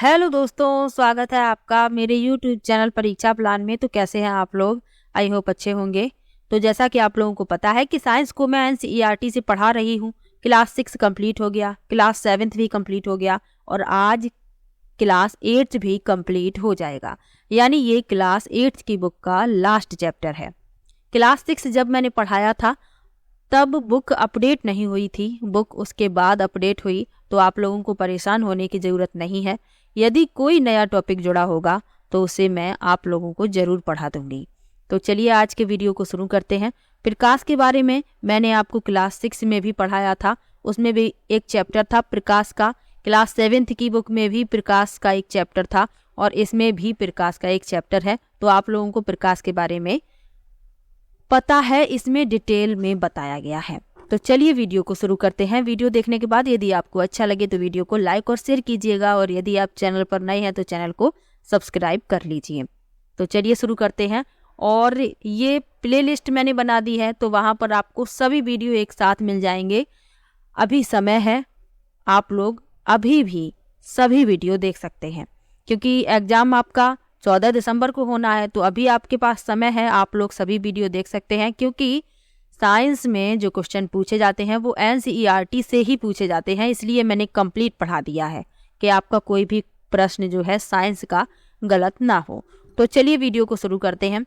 Hello दोस्तों, स्वागत है आपका मेरे यूट्यूब चैनल परीक्षा प्लान में। तो कैसे हैं आप लोग? आई होप अच्छे होंगे। तो जैसा कि आप लोगों को पता है कि साइंस को मैं एनसीईआरटी से पढ़ा रही हूँ। क्लास 6 कंप्लीट हो गया, क्लास 7 भी कंप्लीट हो गया और आज क्लास 8 भी कंप्लीट हो जाएगा। यानी ये क्लास 8 की बुक का लास्ट चैप्टर है। क्लास 6 जब मैंने पढ़ाया था तब बुक अपडेट नहीं हुई थी, बुक उसके बाद अपडेट हुई, तो आप लोगों को परेशान होने की ज़रूरत नहीं है। यदि कोई नया टॉपिक जुड़ा होगा तो उसे मैं आप लोगों को ज़रूर पढ़ा दूंगी। तो चलिए आज के वीडियो को शुरू करते हैं। प्रकाश के बारे में मैंने आपको क्लास 6 में भी पढ़ाया था, उसमें भी एक चैप्टर था प्रकाश का। क्लास 7 की बुक में भी प्रकाश का एक चैप्टर था और इसमें भी प्रकाश का एक चैप्टर है। तो आप लोगों को प्रकाश के बारे में पता है, इसमें डिटेल में बताया गया है। तो चलिए वीडियो को शुरू करते हैं। वीडियो देखने के बाद यदि आपको अच्छा लगे तो वीडियो को लाइक और शेयर कीजिएगा और यदि आप चैनल पर नए हैं तो चैनल को सब्सक्राइब कर लीजिए। तो चलिए शुरू करते हैं। और ये प्लेलिस्ट मैंने बना दी है तो वहाँ पर आपको सभी वीडियो एक साथ मिल जाएंगे। अभी समय है, आप लोग अभी भी सभी वीडियो देख सकते हैं क्योंकि एग्ज़ाम आपका 14 दिसंबर को होना है। तो अभी आपके पास समय है, आप लोग सभी वीडियो देख सकते हैं क्योंकि साइंस में जो क्वेश्चन पूछे जाते हैं वो एनसीईआरटी से ही पूछे जाते हैं। इसलिए मैंने कंप्लीट पढ़ा दिया है कि आपका कोई भी प्रश्न जो है साइंस का गलत ना हो। तो चलिए वीडियो को शुरू करते हैं।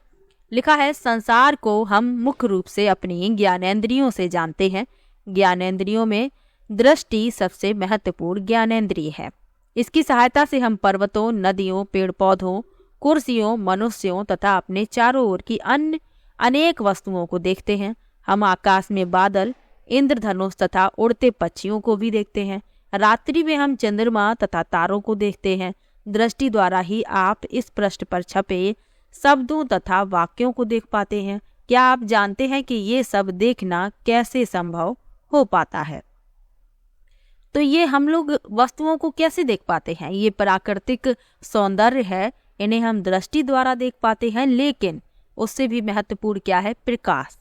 लिखा है, संसार को हम मुख्य रूप से अपनी ज्ञानेंद्रियों से जानते हैं। ज्ञानेंद्रियों में दृष्टि सबसे महत्वपूर्ण ज्ञानेंद्रिय है। इसकी सहायता से हम पर्वतों, नदियों, पेड़ पौधों, कुर्सियों, मनुष्यों तथा अपने चारों ओर की अन्य अनेक वस्तुओं को देखते हैं। हम आकाश में बादल, इंद्रधनुष तथा उड़ते पक्षियों को भी देखते हैं। रात्रि में हम चंद्रमा तथा तारों को देखते हैं। दृष्टि द्वारा ही आप इस पृष्ठ पर छपे शब्दों तथा वाक्यों को देख पाते हैं। क्या आप जानते हैं कि ये सब देखना कैसे संभव हो पाता है? तो ये हम लोग वस्तुओं को कैसे देख पाते हैं? ये प्राकृतिक सौंदर्य है, इन्हें हम दृष्टि द्वारा देख पाते हैं। लेकिन उससे भी महत्वपूर्ण क्या है? प्रकाश।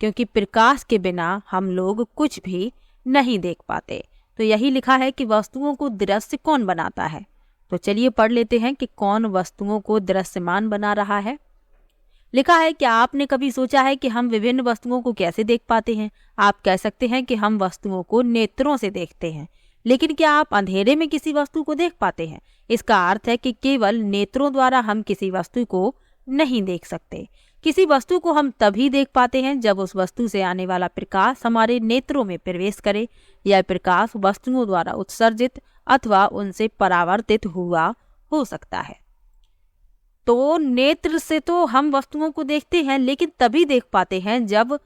क्योंकि प्रकाश के बिना हम लोग कुछ भी नहीं देख पाते। तो यही लिखा है कि वस्तुओं को दृश्य कौन बनाता है। तो चलिए पढ़ लेते हैं कि कौन वस्तुओं को दृश्यमान बना रहा है। लिखा है, क्या आपने कभी सोचा है कि हम विभिन्न वस्तुओं को कैसे देख पाते हैं? आप कह सकते हैं कि हम वस्तुओं को नेत्रों से देखते हैं, लेकिन क्या आप अंधेरे में किसी वस्तु को देख पाते हैं? इसका अर्थ है कि केवल नेत्रों द्वारा हम किसी वस्तु को नहीं देख सकते। किसी वस्तु को हम तभी देख पाते हैं जब उस वस्तु से आने वाला प्रकाश हमारे नेत्रों में प्रवेश करे। यह प्रकाश वस्तुओं द्वारा उत्सर्जित अथवा उनसे परावर्तित हुआ हो सकता है। तो नेत्र से तो हम वस्तुओं को देखते हैं, लेकिन तभी देख पाते हैं जब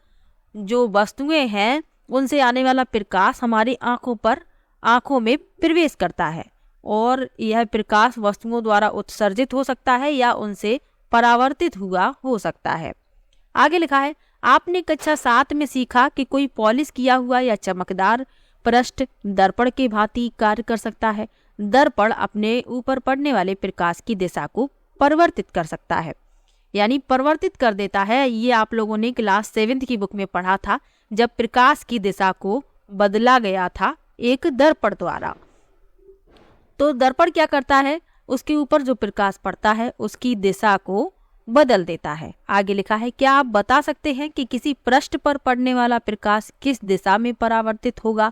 जो वस्तुएं हैं उनसे आने वाला प्रकाश हमारी आंखों में प्रवेश करता है। और यह प्रकाश वस्तुओं द्वारा उत्सर्जित हो सकता है या उनसे परावर्तित हुआ हो सकता है। आगे लिखा है, आपने कक्षा 7 में सीखा कि कोई पॉलिश किया हुआ या चमकदार पृष्ठ दर्पण के भांति कार्य कर सकता है। दर्पण अपने ऊपर पड़ने वाले प्रकाश की दिशा को परिवर्तित कर सकता है, यानी परिवर्तित कर देता है। ये आप लोगों ने क्लास 7 की बुक में पढ़ा था, जब प्रकाश की दिशा को बदला गया था एक दर्पण द्वारा। तो दर्पण क्या करता है? उसके ऊपर जो प्रकाश पड़ता है उसकी दिशा को बदल देता है। आगे लिखा है, क्या आप बता सकते हैं कि किसी पृष्ठ पर पड़ने वाला प्रकाश किस दिशा में परावर्तित होगा?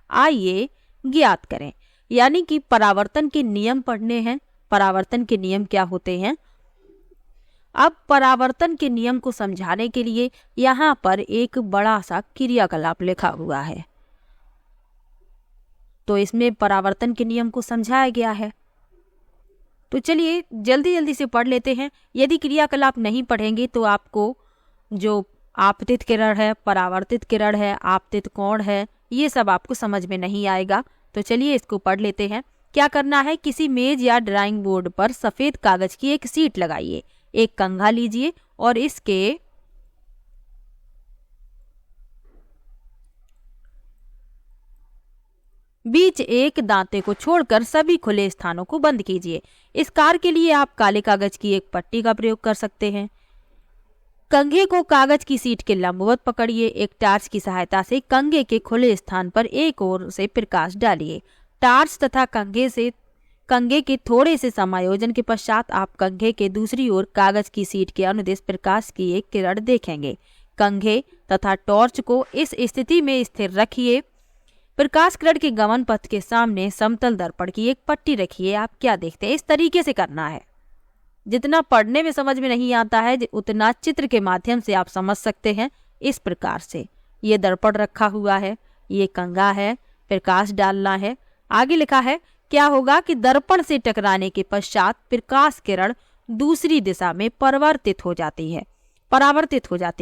आइए ज्ञात करें। यानी कि परावर्तन के नियम पढ़ने हैं। परावर्तन के नियम क्या होते हैं? अब परावर्तन के नियम को समझाने के लिए यहाँ पर एक बड़ा सा क्रियाकलाप लिखा हुआ है। तो इसमें परावर्तन के नियम को समझाया गया है। तो चलिए जल्दी जल्दी से पढ़ लेते हैं। यदि क्रियाकलाप नहीं पढ़ेंगे तो आपको जो आपतित किरण है, परावर्तित किरण है, आपतित कोण है, ये सब आपको समझ में नहीं आएगा। तो चलिए इसको पढ़ लेते हैं। क्या करना है? किसी मेज या ड्राइंग बोर्ड पर सफेद कागज की एक शीट लगाइए। एक कंघा लीजिए और इसके बीच एक दांते को छोड़कर सभी खुले स्थानों को बंद कीजिए। इस कार्य के लिए आप काले कागज की एक पट्टी का प्रयोग कर सकते हैं। कंघे को कागज की शीट के लंबवत पकड़िए। एक टार्च की सहायता से कंघे के खुले स्थान पर एक ओर से प्रकाश डालिए। टार्च तथा कंघे से कंघे के थोड़े से समायोजन के पश्चात आप कंघे के दूसरी ओर कागज की शीट के अनुदिश प्रकाश की एक किरण देखेंगे। कंघे तथा टॉर्च को इस स्थिति में स्थिर रखिए। प्रकाश किरण के गमन पथ के सामने समतल दर्पण की एक पट्टी रखिए। आप क्या देखते हैं, इस तरीके से करना है। जितना पढ़ने में समझ में नहीं आता है उतना चित्र के माध्यम से आप समझ सकते हैं। इस प्रकार से ये दर्पण रखा हुआ है, ये कंघा है, प्रकाश डालना है। आगे लिखा है क्या होगा कि दर्पण से टकराने के पश्चात प्रकाश किरण दूसरी दिशा में परावर्तित हो जाती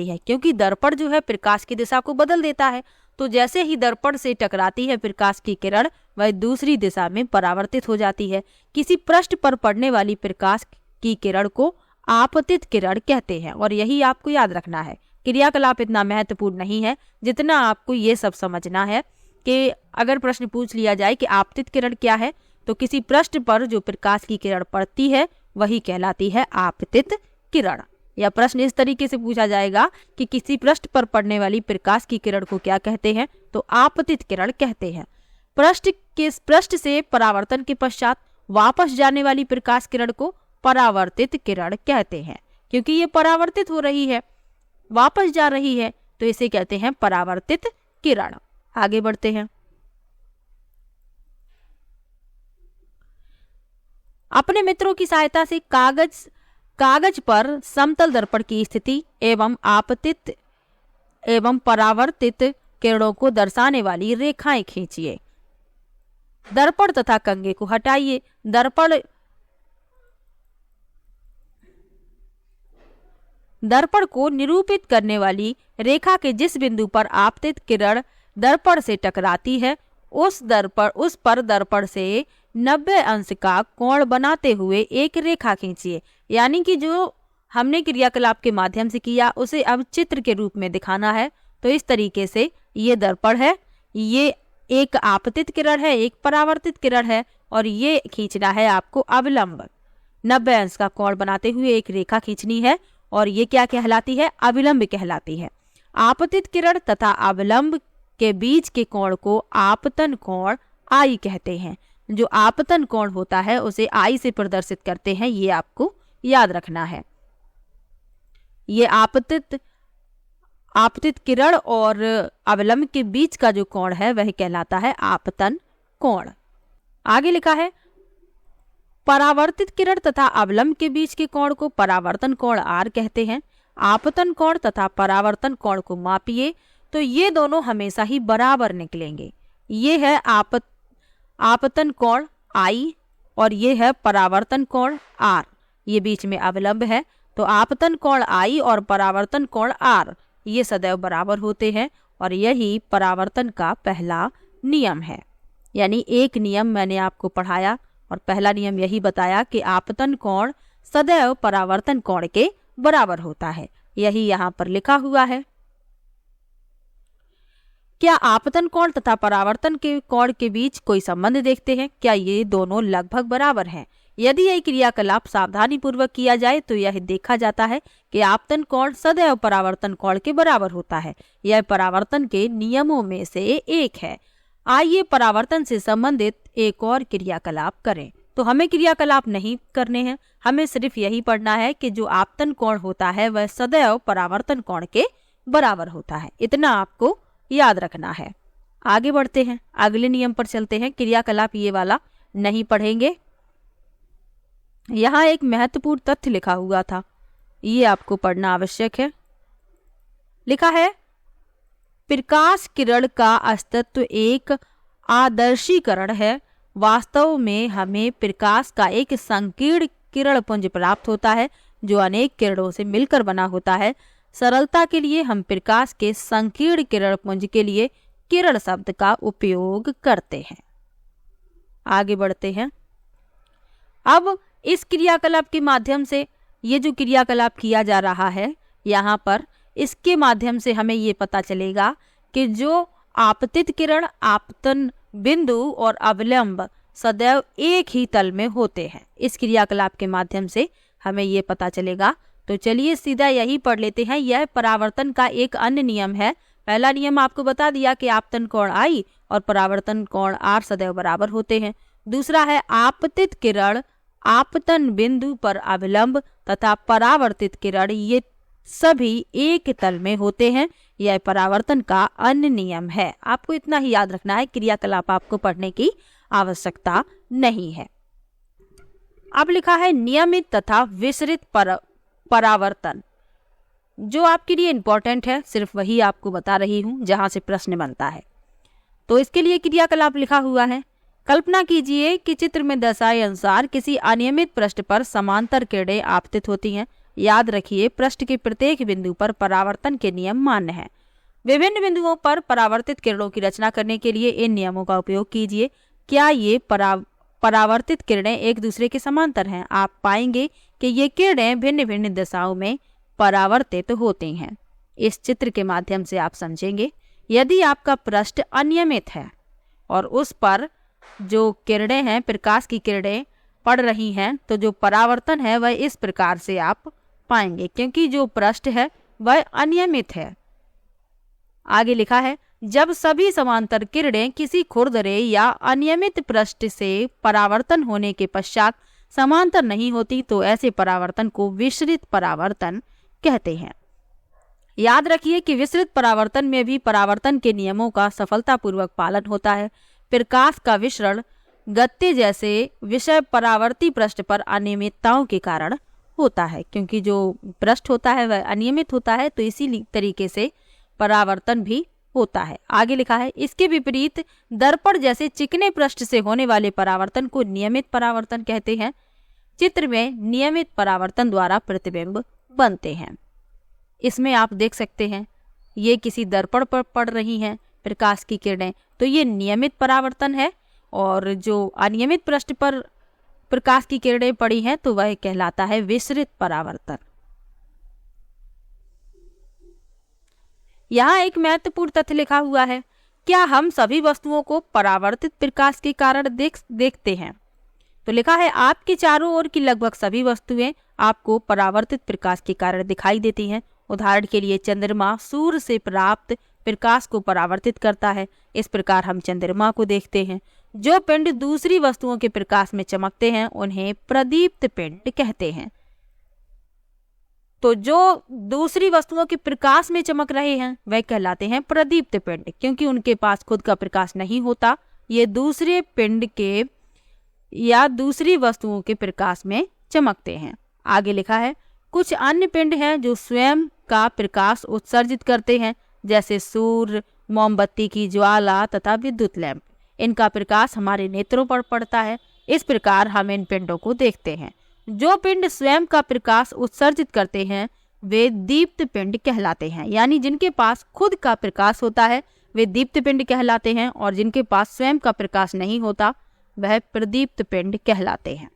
है, क्योंकि दर्पण जो है प्रकाश की दिशा को बदल देता है। तो जैसे ही दर्पण से टकराती है प्रकाश की किरण, वह दूसरी दिशा में परावर्तित हो जाती है। किसी पृष्ठ पर पड़ने वाली प्रकाश की किरण को आपतित किरण कहते हैं, और यही आपको याद रखना है। क्रियाकलाप इतना महत्वपूर्ण नहीं है जितना आपको ये सब समझना है कि अगर प्रश्न पूछ लिया जाए कि आपतित किरण क्या है, तो किसी पृष्ठ पर जो प्रकाश की किरण पड़ती है वही कहलाती है आपतित किरण। या प्रश्न इस तरीके से पूछा जाएगा कि किसी पृष्ठ पर पड़ने वाली प्रकाश की किरण को क्या कहते हैं, तो आपतित किरण कहते हैं। पृष्ठ से परावर्तन के पश्चात वापस जाने वाली प्रकाश किरण को परावर्तित किरण कहते हैं, क्योंकि ये परावर्तित हो रही है, वापस जा रही है, तो इसे कहते हैं परावर्तित किरण। आगे बढ़ते हैं। अपने मित्रों की सहायता से कागज पर समतल दर्पण की स्थिति एवं आपतित एवं परावर्तित किरणों को दर्शाने वाली रेखाएं खींचिए। दर्पण तथा कंघे को हटाइए। दर्पण को निरूपित करने वाली रेखा के जिस बिंदु पर आपतित किरण दर्पण से टकराती है उस पर दर्पण से 90 अंश का कोण बनाते हुए एक रेखा खींचिए। यानी कि जो हमने क्रियाकलाप के माध्यम से किया उसे अब चित्र के रूप में दिखाना है। तो इस तरीके से ये दर्पण है, ये एक आपतित किरण है, एक परावर्तित किरण है, और ये खींचना है आपको अविलंब। 90 अंश का कोण बनाते हुए एक रेखा खींचनी है, और ये क्या कहलाती है, अविलंब कहलाती है। आपतित किरण तथा अविलंब के बीच के कोण को आपतन कोण आई कहते हैं। जो आपतन कोण होता है उसे आई से प्रदर्शित करते हैं, ये आपको याद रखना है। ये आपतित किरण और अवलंब के बीच का जो कोण है वह कहलाता है आपतन कोण। आगे लिखा है परावर्तित किरण तथा अवलंब के बीच के कोण को परावर्तन कोण आर कहते हैं। आपतन कोण तथा परावर्तन कोण को मापिए तो ये दोनों हमेशा ही बराबर निकलेंगे। ये है आपतन कोण आई और ये है परावर्तन कोण आर। ये बीच में अवलंब है, तो आपतन कोण आई और परावर्तन कोण आर ये सदैव बराबर होते हैं, और यही परावर्तन का पहला नियम है। यानी एक नियम मैंने आपको पढ़ाया और पहला नियम यही बताया कि आपतन कोण सदैव परावर्तन कोण के बराबर होता है। यही यहाँ पर लिखा हुआ है। क्या आपतन कोण तथा परावर्तन के कोण के बीच कोई संबंध देखते हैं? क्या ये दोनों लगभग बराबर हैं? यदि यह क्रियाकलाप सावधानी पूर्वक किया जाए तो यह देखा जाता है कि आपतन कोण सदैव परावर्तन कोण के बराबर होता है। यह परावर्तन के नियमों में से एक है। आइए परावर्तन से संबंधित एक और क्रियाकलाप करें। तो हमें क्रियाकलाप नहीं करने हैं, हमें सिर्फ यही पढ़ना है कि जो आपतन कोण होता है वह सदैव परावर्तन कोण के बराबर होता है। इतना आपको याद रखना है। आगे बढ़ते हैं, अगले नियम पर चलते हैं। क्रियाकलाप ये वाला नहीं पढ़ेंगे। यहाँ एक महत्वपूर्ण तथ्य लिखा हुआ था, ये आपको पढ़ना आवश्यक है। लिखा है प्रकाश किरण का अस्तित्व एक आदर्शीकरण है। वास्तव में हमें प्रकाश का एक संकीर्ण किरण पुंज प्राप्त होता है जो अनेक किरणों से मिलकर बना होता है। सरलता के लिए हम प्रकाश के संकीर्ण किरण पुंज के लिए किरण शब्द का उपयोग करते हैं। आगे बढ़ते हैं। अब इस क्रियाकलाप के माध्यम से ये जो क्रियाकलाप किया जा रहा है यहाँ पर, इसके माध्यम से हमें ये पता चलेगा कि जो आपतित किरण, आपतन बिंदु और अवलंब सदैव एक ही तल में होते हैं। इस क्रियाकलाप के माध्यम से हमें ये पता चलेगा। तो चलिए सीधा यही पढ़ लेते हैं। यह परावर्तन का एक अन्य नियम है। पहला नियम आपको बता दिया कि आपतन कोण आई और परावर्तन कोण आर सदैव बराबर होते हैं। दूसरा है आपतित किरण आपतन बिंदु पर अभिलंब तथा परावर्तित किरण, ये सभी एक तल में होते हैं। यह परावर्तन का अन्य नियम है। आपको इतना ही याद रखना है, क्रियाकलाप आपको पढ़ने की आवश्यकता नहीं है। अब लिखा है नियमित तथा विसरित परावर्तन, जो आपके लिए इंपॉर्टेंट है, सिर्फ वही आपको बता रही हूं जहां से प्रश्न बनता है। तो इसके लिए क्रियाकलाप लिखा हुआ है। कल्पना कीजिए कि चित्र में दर्शाए अनुसार किसी अनियमित पृष्ठ पर समांतर किरणें आपतित होती हैं। याद रखिए, पृष्ठ के प्रत्येक बिंदु पर परावर्तन के नियम मान्य हैं। विभिन्न बिंदुओं पर परावर्तित किरणों की रचना करने के लिए इन नियमों का उपयोग कीजिए। क्या ये परावर्तित किरणें एक दूसरे के समांतर हैं? आप पाएंगे कि ये किरणें भिन्न भिन्न दिशाओं में परावर्तित होती हैं। इस चित्र के माध्यम से आप समझेंगे। यदि आपका पृष्ठ अनियमित है और उस पर जो किरणें हैं, प्रकाश की किरणें पड़ रही हैं, तो जो परावर्तन है वह इस प्रकार से आप पाएंगे, क्योंकि जो पृष्ठ है वह अनियमित है। आगे लिखा है, जब सभी समांतर किरणें किसी खुरदरे या अनियमित पृष्ठ से परावर्तन होने के पश्चात समांतर नहीं होती तो ऐसे परावर्तन को विसरित परावर्तन कहते हैं। याद रखिए कि विसरित परावर्तन में भी परावर्तन के नियमों का सफलतापूर्वक पालन होता है। प्रकाश का विसरण गत्ते जैसे विषय परावर्ती पृष्ठ पर अनियमितताओं के कारण होता है, क्योंकि जो पृष्ठ होता है वह अनियमित होता है, तो इसी तरीके से परावर्तन भी होता है। आगे लिखा है, इसके विपरीत दर्पण जैसे चिकने पृष्ठ से होने वाले परावर्तन को नियमित परावर्तन कहते हैं। चित्र में नियमित परावर्तन द्वारा प्रतिबिंब बनते हैं। इसमें आप देख सकते हैं, ये किसी दर्पण पर पड़ रही हैं प्रकाश की किरणें, तो ये नियमित परावर्तन है, और जो अनियमित पृष्ठ पर प्रकाश की किरणें पड़ी हैं तो वह कहलाता है विसरित परावर्तन। यहाँ एक महत्वपूर्ण तथ्य लिखा हुआ है, क्या हम सभी वस्तुओं को परावर्तित प्रकाश के कारण देखते हैं? तो लिखा है, आपके चारों ओर की लगभग सभी वस्तुएं आपको परावर्तित प्रकाश के कारण दिखाई देती हैं। उदाहरण के लिए चंद्रमा सूर्य से प्राप्त प्रकाश को परावर्तित करता है। इस प्रकार हम चंद्रमा को देखते हैं। जो पिंड दूसरी वस्तुओं के प्रकाश में चमकते हैं उन्हें प्रदीप्त पिंड कहते हैं। तो जो दूसरी वस्तुओं के प्रकाश में चमक रहे हैं वह कहलाते हैं प्रदीप्त पिंड, क्योंकि उनके पास खुद का प्रकाश नहीं होता। ये दूसरे पिंड के या दूसरी वस्तुओं के प्रकाश में चमकते हैं। आगे लिखा है, कुछ अन्य पिंड हैं जो स्वयं का प्रकाश उत्सर्जित करते हैं, जैसे सूर्य, मोमबत्ती की ज्वाला तथा विद्युत लैंप। इनका प्रकाश हमारे नेत्रों पर पड़ता है। इस प्रकार हम इन पिंडों को देखते हैं। जो पिंड स्वयं का प्रकाश उत्सर्जित करते हैं वे दीप्त पिंड कहलाते हैं, यानी जिनके पास खुद का प्रकाश होता है वे दीप्त पिंड कहलाते हैं, और जिनके पास स्वयं का प्रकाश नहीं होता वह प्रदीप्त पिंड कहलाते हैं।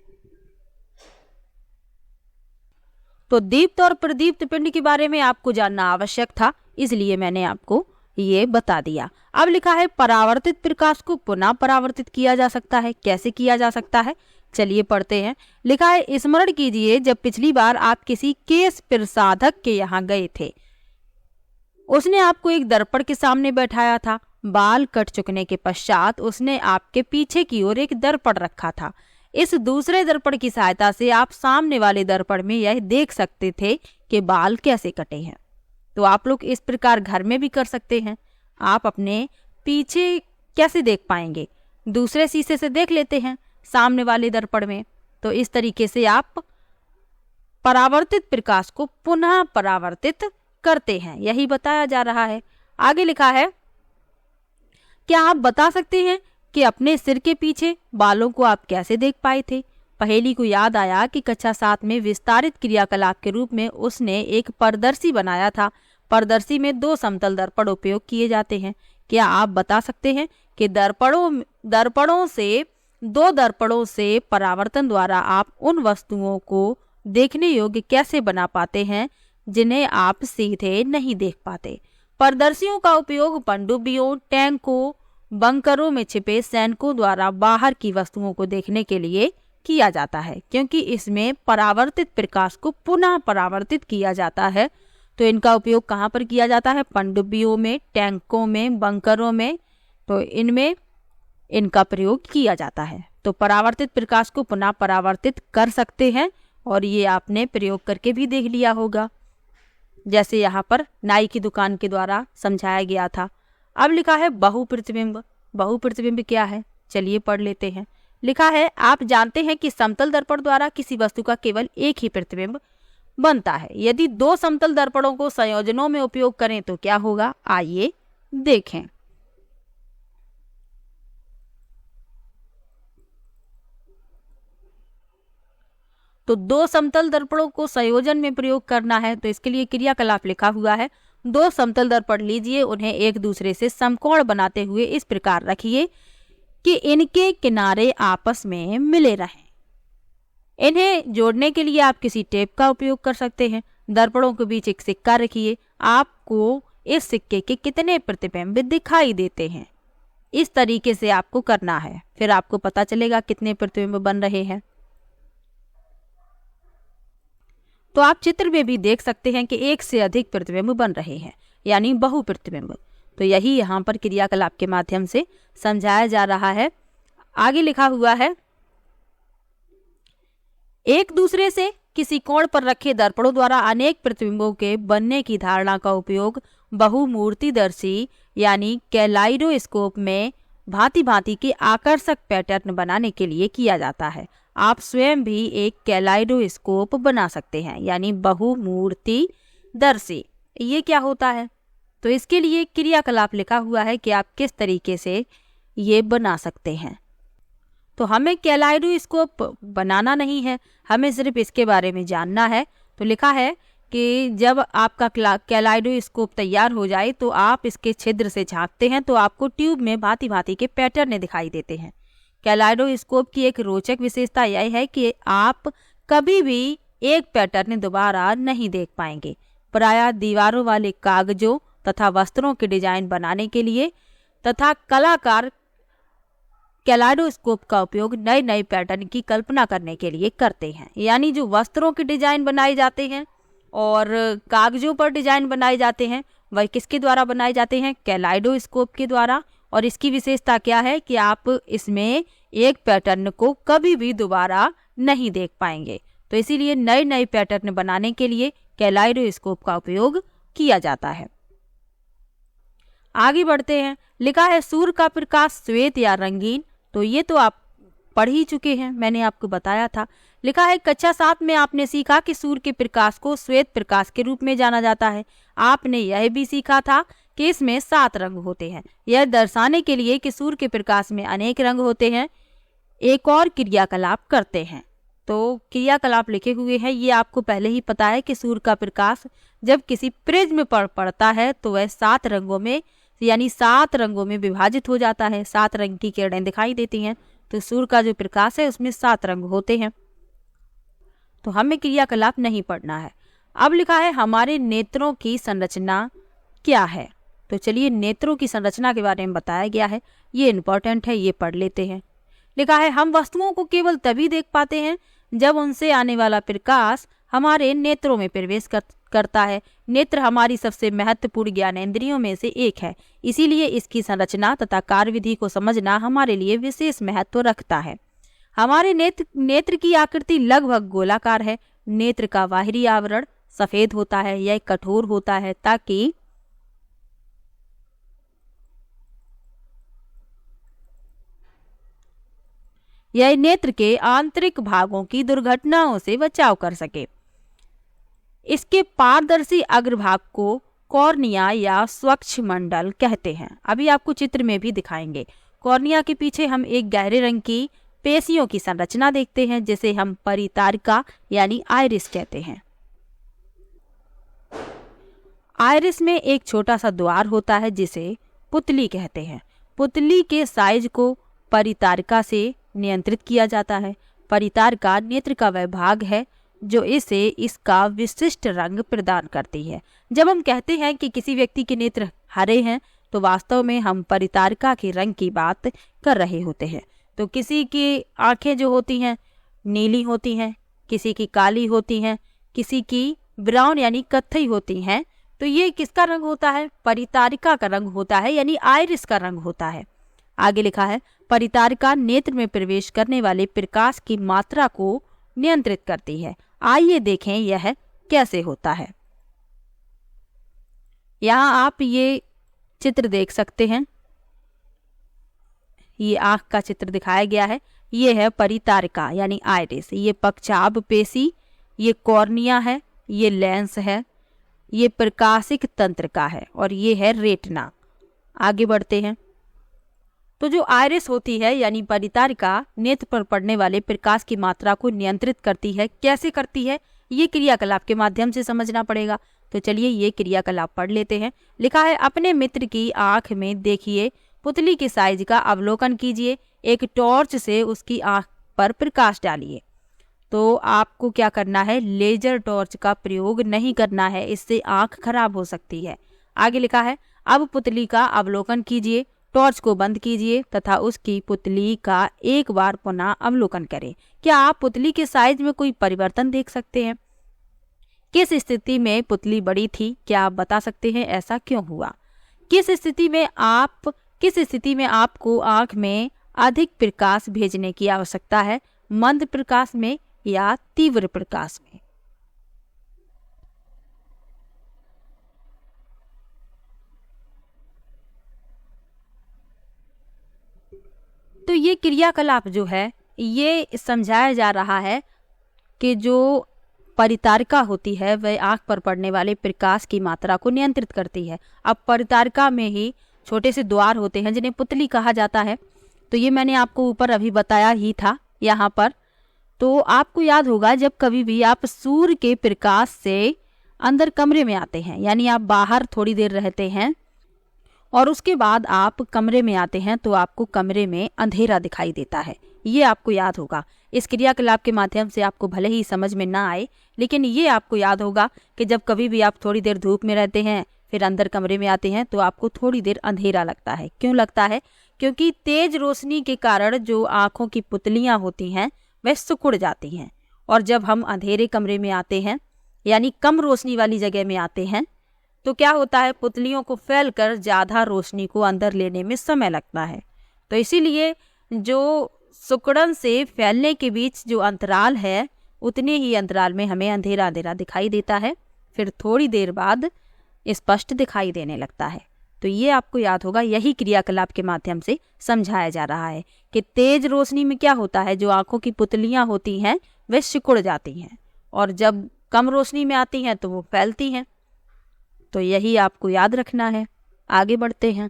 तो दीप्त और प्रदीप्त पिंड के बारे में आपको जानना आवश्यक था, इसलिए मैंने आपको ये बता दिया। अब लिखा है, परावर्तित प्रकाश को पुनः परावर्तित किया जा सकता है। कैसे किया जा सकता है, चलिए पढ़ते हैं। लिखा है, स्मरण कीजिए जब पिछली बार आप किसी केश प्रसाधक के यहाँ गए थे, उसने आपको एक दर्पण के सामने बैठाया था। बाल कट चुकने के पश्चात उसने आपके पीछे की ओर एक दर्पण रखा था। इस दूसरे दर्पण की सहायता से आप सामने वाले दर्पण में यह देख सकते थे कि बाल कैसे कटे हैं। तो आप लोग इस प्रकार घर में भी कर सकते हैं। आप अपने पीछे कैसे देख पाएंगे, दूसरे शीशे से देख लेते हैं सामने वाले दर्पण में। तो इस तरीके से आप परावर्तित प्रकाश को पुनः परावर्तित करते हैं, यही बताया जा रहा है। आगे लिखा है, क्या आप बता सकते हैं कि अपने सिर के पीछे बालों को आप कैसे देख पाए थे? पहेली को याद आया कि कक्षा 7 में विस्तारित क्रियाकलाप के रूप में उसने एक पारदर्शी बनाया था। पारदर्शी में 2 समतल दर्पण उपयोग किए जाते हैं। क्या आप बता सकते हैं कि दर्पणों से परावर्तन द्वारा आप उन वस्तुओं को देखने योग्य कैसे बना पाते हैं जिन्हें आप सीधे नहीं देख पाते? पारदर्शियों का उपयोग पनडुब्बियों, टैंकों, बंकरों में छिपे सैनिकों द्वारा बाहर की वस्तुओं को देखने के लिए किया जाता है, क्योंकि इसमें परावर्तित प्रकाश को पुनः परावर्तित किया जाता है। तो इनका उपयोग कहाँ पर किया जाता है? पनडुब्बियों में, टैंकों में, बंकरों में, तो इनमें इनका प्रयोग किया जाता है। तो परावर्तित प्रकाश को पुनः परावर्तित कर सकते हैं, और ये आपने प्रयोग करके भी देख लिया होगा, जैसे यहाँ पर नाई की दुकान के द्वारा समझाया गया था। अब लिखा है बहुप्रतिबिंब। बहुप्रतिबिंब क्या है, चलिए पढ़ लेते हैं। लिखा है, आप जानते हैं कि समतल दर्पण द्वारा किसी वस्तु का केवल एक ही प्रतिबिंब बनता है। यदि दो समतल दर्पणों को संयोजनों में उपयोग करें तो क्या होगा, आइए देखें। तो दो समतल दर्पणों को संयोजन में प्रयोग करना है, तो इसके लिए क्रियाकलाप लिखा हुआ है। दो समतल दर्पण लीजिए, उन्हें एक दूसरे से समकोण बनाते हुए इस प्रकार रखिए कि इनके किनारे आपस में मिले रहें। इन्हें जोड़ने के लिए आप किसी टेप का उपयोग कर सकते हैं। दर्पणों के बीच एक सिक्का रखिए। आपको इस सिक्के के कितने प्रतिबिंब दिखाई देते हैं, इस तरीके से आपको करना है, फिर आपको पता चलेगा कितने प्रतिबिंब बन रहे हैं। तो आप चित्र में भी देख सकते हैं कि एक से अधिक प्रतिबिंब बन रहे हैं, यानी बहुप्रतिबिंब। तो यही यहाँ पर क्रियाकलाप के माध्यम से समझाया जा रहा है। आगे लिखा हुआ है, एक दूसरे से किसी कोण पर रखे दर्पणों द्वारा अनेक प्रतिबिंबों के बनने की धारणा का उपयोग बहुमूर्तिदर्शी यानी कैलाइडोस्कोप में भांति भांति के आकर्षक पैटर्न बनाने के लिए किया जाता है। आप स्वयं भी एक कैलाइडोस्कोप बना सकते हैं, यानी बहुमूर्तिदर्शी। ये क्या होता है, तो इसके लिए क्रियाकलाप लिखा हुआ है कि आप किस तरीके से ये बना सकते हैं। तो हमें कैलाइडोस्कोप बनाना नहीं है, हमें सिर्फ इसके बारे में जानना है। तो लिखा है कि जब आपका कैलाइडोस्कोप तैयार हो जाए तो आप इसके छिद्र से झांकते हैं तो आपको ट्यूब में भांति भांति के पैटर्न दिखाई देते हैं। कैलाइडोस्कोप की एक रोचक विशेषता यह है कि आप कभी भी एक पैटर्न दोबारा नहीं देख पाएंगे। प्रायः दीवारों वाले कागजों तथा वस्त्रों के डिजाइन बनाने के लिए तथा कलाकार कैलाइडोस्कोप का उपयोग नए नए पैटर्न की कल्पना करने के लिए करते हैं। यानी जो वस्त्रों के डिजाइन बनाए जाते हैं और कागजों पर डिजाइन बनाए जाते हैं, वह किसके द्वारा बनाए जाते हैं, कैलाइडोस्कोप के द्वारा। और इसकी विशेषता क्या है कि आप इसमें एक पैटर्न को कभी भी दोबारा नहीं देख पाएंगे। तो इसीलिए नए नए पैटर्न बनाने के लिए कैलाइडोस्कोप का उपयोग किया जाता है। आगे बढ़ते हैं। लिखा है, सूर्य का प्रकाश श्वेत या रंगीन। तो ये तो आप पढ़ ही चुके हैं, मैंने आपको बताया था। लिखा है, कक्षा 7 में आपने सीखा कि सूर्य के प्रकाश को श्वेत प्रकाश के रूप में जाना जाता है। आपने यह भी सीखा था कि इसमें 7 रंग होते हैं। यह दर्शाने के लिए कि सूर्य के प्रकाश में अनेक रंग होते हैं, एक और क्रियाकलाप करते हैं। तो क्रियाकलाप लिखे हुए हैं, ये आपको पहले ही पता है कि सूर्य का प्रकाश जब किसी प्रिज्म पर पड़ता है तो वह 7 रंगों में यानी 7 रंगों में विभाजित हो जाता है। 7 रंग की किरणें दिखाई देती हैं। तो सूर्य का जो प्रकाश है उसमें 7 रंग होते हैं। तो हमें क्रियाकलाप नहीं पढ़ना है। अब लिखा है, हमारे नेत्रों की संरचना क्या है। तो चलिए, नेत्रों की संरचना के बारे में बताया गया है, ये इंपॉर्टेंट है, ये पढ़ लेते हैं। लिखा है, हम वस्तुओं को केवल तभी देख पाते हैं जब उनसे आने वाला प्रकाश हमारे नेत्रों में प्रवेश करता है। नेत्र हमारी सबसे महत्वपूर्ण ज्ञानेंद्रियों में से एक है, इसीलिए इसकी संरचना तथा कार्यविधि को समझना हमारे लिए विशेष महत्व रखता है। हमारे नेत्र की आकृति लगभग गोलाकार है। नेत्र का बाहरी आवरण सफेद होता है, यह कठोर होता है ताकि यह नेत्र के आंतरिक भागों की दुर्घटनाओं से बचाव कर सके। इसके पारदर्शी अग्रभाग को कॉर्निया या स्वच्छ मंडल कहते हैं। अभी आपको चित्र में भी दिखाएंगे। कॉर्निया के पीछे हम एक गहरे रंग की पेशियों की संरचना देखते हैं, जिसे हम परितारिका यानी आइरिस कहते हैं। आइरिस में एक छोटा सा द्वार होता है जिसे पुतली कहते हैं। पुतली के साइज को परितारिका से नियंत्रित किया जाता है। परितारिका नेत्र का वह भाग है जो इसे इसका विशिष्ट रंग प्रदान करती है। जब हम कहते हैं कि किसी व्यक्ति के नेत्र हरे हैं तो वास्तव में हम परितारिका के रंग की बात कर रहे होते हैं। तो किसी की आंखें जो होती हैं नीली होती हैं, किसी की काली होती हैं, किसी की ब्राउन यानी कत्थई होती हैं। तो ये किसका रंग होता है, परितारिका का रंग होता है, यानी आइरिस का रंग होता है। आगे लिखा है, परितारिका नेत्र में प्रवेश करने वाले प्रकाश की मात्रा को नियंत्रित करती है। आइए देखें यह कैसे होता है। यहाँ आप ये चित्र देख सकते हैं, ये आंख का चित्र दिखाया गया है। ये है परितारिका यानी आइरिस, ये पक्षाभ पेशी, ये कॉर्निया है, ये लेंस है, ये प्रकाशिक तंत्रिका है और ये है रेटिना। आगे बढ़ते हैं। तो जो आइरिस होती है यानी परितारिका नेत्र पर पड़ने वाले प्रकाश की मात्रा को नियंत्रित करती है। कैसे करती है, ये क्रियाकलाप के माध्यम से समझना पड़ेगा। तो चलिए ये क्रियाकलाप पढ़ लेते हैं। लिखा है, अपने मित्र की आंख में देखिए, पुतली के साइज का अवलोकन कीजिए, एक टॉर्च से उसकी आंख पर प्रकाश डालिए। तो आपको क्या करना है, लेजर टॉर्च का प्रयोग नहीं करना है, इससे आंख खराब हो सकती है। आगे लिखा है, अब पुतली का अवलोकन कीजिए, टॉर्च को बंद कीजिए तथा उसकी पुतली का एक बार पुनः अवलोकन करें। क्या आप पुतली के साइज में कोई परिवर्तन देख सकते हैं? किस स्थिति में पुतली बड़ी थी, क्या आप बता सकते हैं? ऐसा क्यों हुआ? किस स्थिति में आपको आंख में अधिक प्रकाश भेजने की आवश्यकता है, मंद प्रकाश में या तीव्र प्रकाश में? तो ये क्रियाकलाप जो है ये समझाया जा रहा है कि जो परितारिका होती है वह आंख पर पड़ने वाले प्रकाश की मात्रा को नियंत्रित करती है। अब परितारिका में ही छोटे से द्वार होते हैं जिन्हें पुतली कहा जाता है। तो ये मैंने आपको ऊपर अभी बताया ही था यहाँ पर। तो आपको याद होगा, जब कभी भी आप सूर्य के प्रकाश से अंदर कमरे में आते हैं, यानी आप बाहर थोड़ी देर रहते हैं और उसके बाद आप कमरे में आते हैं, तो आपको कमरे में अंधेरा दिखाई देता है। ये आपको याद होगा। इस क्रियाकलाप के माध्यम से आपको भले ही समझ में ना आए, लेकिन ये आपको याद होगा कि जब कभी भी आप थोड़ी देर धूप में रहते हैं फिर अंदर कमरे में आते हैं तो आपको थोड़ी देर अंधेरा लगता है। क्यों लगता है? क्योंकि तेज रोशनी के कारण जो आँखों की पुतलियाँ होती हैं वह सिकुड़ जाती हैं, और जब हम अंधेरे कमरे में आते हैं यानी कम रोशनी वाली जगह में आते हैं तो क्या होता है, पुतलियों को फैलकर ज़्यादा रोशनी को अंदर लेने में समय लगता है। तो इसीलिए जो सिकुड़न से फैलने के बीच जो अंतराल है उतने ही अंतराल में हमें अंधेरा अंधेरा दिखाई देता है, फिर थोड़ी देर बाद स्पष्ट दिखाई देने लगता है। तो ये आपको याद होगा, यही क्रियाकलाप के माध्यम से समझाया जा रहा है कि तेज रोशनी में क्या होता है, जो आंखों की पुतलियाँ होती हैं वे सिकुड़ जाती हैं, और जब कम रोशनी में आती हैं तो वो फैलती हैं। तो यही आपको याद रखना है। आगे बढ़ते हैं।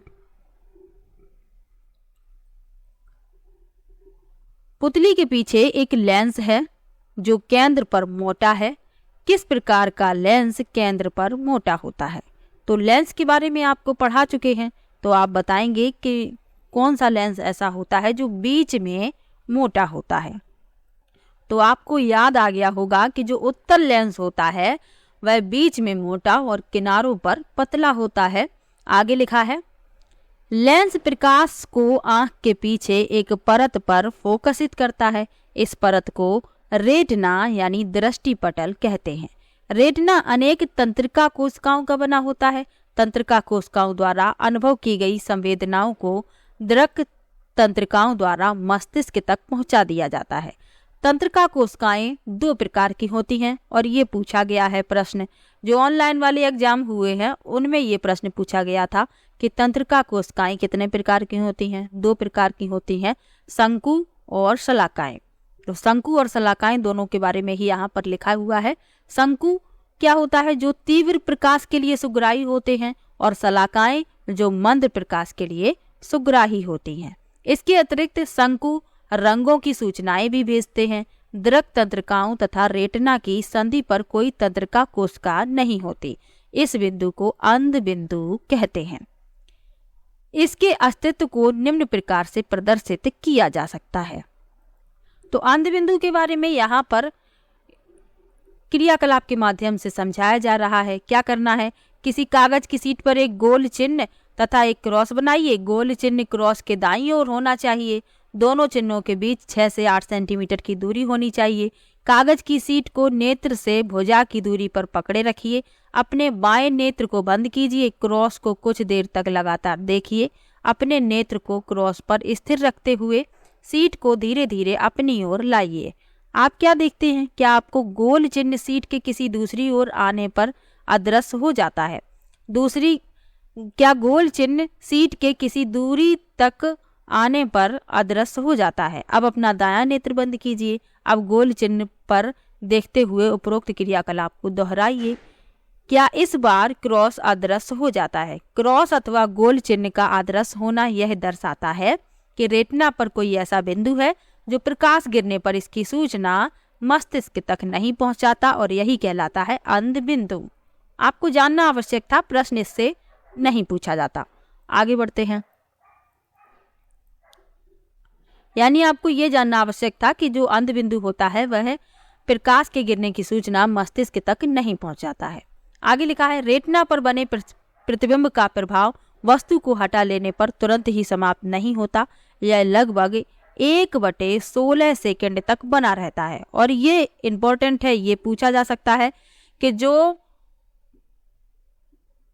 पुतली के पीछे एक लेंस है जो केंद्र पर मोटा है। किस प्रकार का लेंस केंद्र पर मोटा होता है? तो लेंस के बारे में आपको पढ़ा चुके हैं, तो आप बताएंगे कि कौन सा लेंस ऐसा होता है जो बीच में मोटा होता है। तो आपको याद आ गया होगा कि जो उत्तल लेंस होता है वह बीच में मोटा और किनारों पर पतला होता है। आगे लिखा है, लेंस प्रकाश को आंख के पीछे एक परत पर फोकसित करता है। इस परत को रेटिना यानी दृष्टिपटल कहते हैं। रेटिना अनेक तंत्रिका कोशिकाओं का बना होता है। तंत्रिका कोशिकाओं द्वारा अनुभव की गई संवेदनाओं को दृक तंत्रिकाओं द्वारा मस्तिष्क तक पहुंचा दिया जाता है। तंत्रिका कोशिकाएं दो प्रकार की होती हैं, और ये पूछा गया है प्रश्न, जो ऑनलाइन वाले एग्जाम हुए हैं उनमें ये प्रश्न पूछा गया था कि तंत्रिका कोशिकाएं कितने प्रकार की होती हैं? दो प्रकार की होती हैं, शंकु और शलाकाएं। तो शंकु और शलाकाएं दोनों के बारे में ही यहाँ पर लिखा हुआ है। शंकु क्या होता है, जो तीव्र प्रकाश के लिए सुग्राही होते हैं, और शलाकाएं जो मंद प्रकाश के लिए सुग्राही होती हैं। इसके अतिरिक्त शंकु रंगों की सूचनाएं भी भेजते हैं। दृक तंत्रिकाओं तथा रेटिना की संधि पर कोई तंत्रिका कोशिका नहीं होती। इस बिंदु को अंध बिंदु कहते हैं। इसके अस्तित्व को निम्न प्रकार से प्रदर्शित किया जा सकता है। तो अंध बिंदु के बारे में यहाँ पर क्रियाकलाप के माध्यम से समझाया जा रहा है। क्या करना है, किसी कागज की शीट पर एक गोल चिन्ह तथा एक क्रॉस बनाइए। गोल चिन्ह क्रॉस के दाईं ओर होना चाहिए। दोनों चिन्हों के बीच 6 से 8 सेंटीमीटर की दूरी होनी चाहिए। कागज की शीट को नेत्र से भुजा की दूरी पर पकड़े रखिए। अपने बाएं नेत्र को बंद कीजिए। क्रॉस को कुछ देर तक लगातार देखिए। अपने नेत्र को क्रॉस पर स्थिर रखते हुए सीट को धीरे धीरे अपनी ओर लाइए। आप क्या देखते हैं? क्या आपको गोल चिन्ह सीट के किसी दूसरी ओर आने पर अदृश्य हो जाता है? क्या गोल चिन्ह सीट के किसी दूरी तक आने पर अदृश्य हो जाता है? अब अपना दायां नेत्र बंद कीजिए। अब गोल चिन्ह पर देखते हुए उपरोक्त क्रियाकलाप को दोहराइए। क्या इस बार क्रॉस अदृश्य हो जाता है? क्रॉस अथवा गोल चिन्ह का अदृश्य होना यह दर्शाता है कि रेटिना पर कोई ऐसा बिंदु है जो प्रकाश गिरने पर इसकी सूचना मस्तिष्क तक नहीं पहुंचाता और यही कहलाता है अंध बिंदु। आपको जानना आवश्यक था, प्रश्न इससे नहीं पूछा जाता। आगे बढ़ते हैं। यानी आपको यह जानना आवश्यक था कि जो अंध बिंदु होता है वह प्रकाश के गिरने की सूचना मस्तिष्क तक नहीं पहुंचाता है। आगे लिखा है, रेटिना पर बने प्रतिबिंब का प्रभाव वस्तु को हटा लेने पर तुरंत ही समाप्त नहीं होता। यह लगभग 1/16 सेकंड तक बना रहता है। और ये इंपॉर्टेंट है, ये पूछा जा सकता है कि जो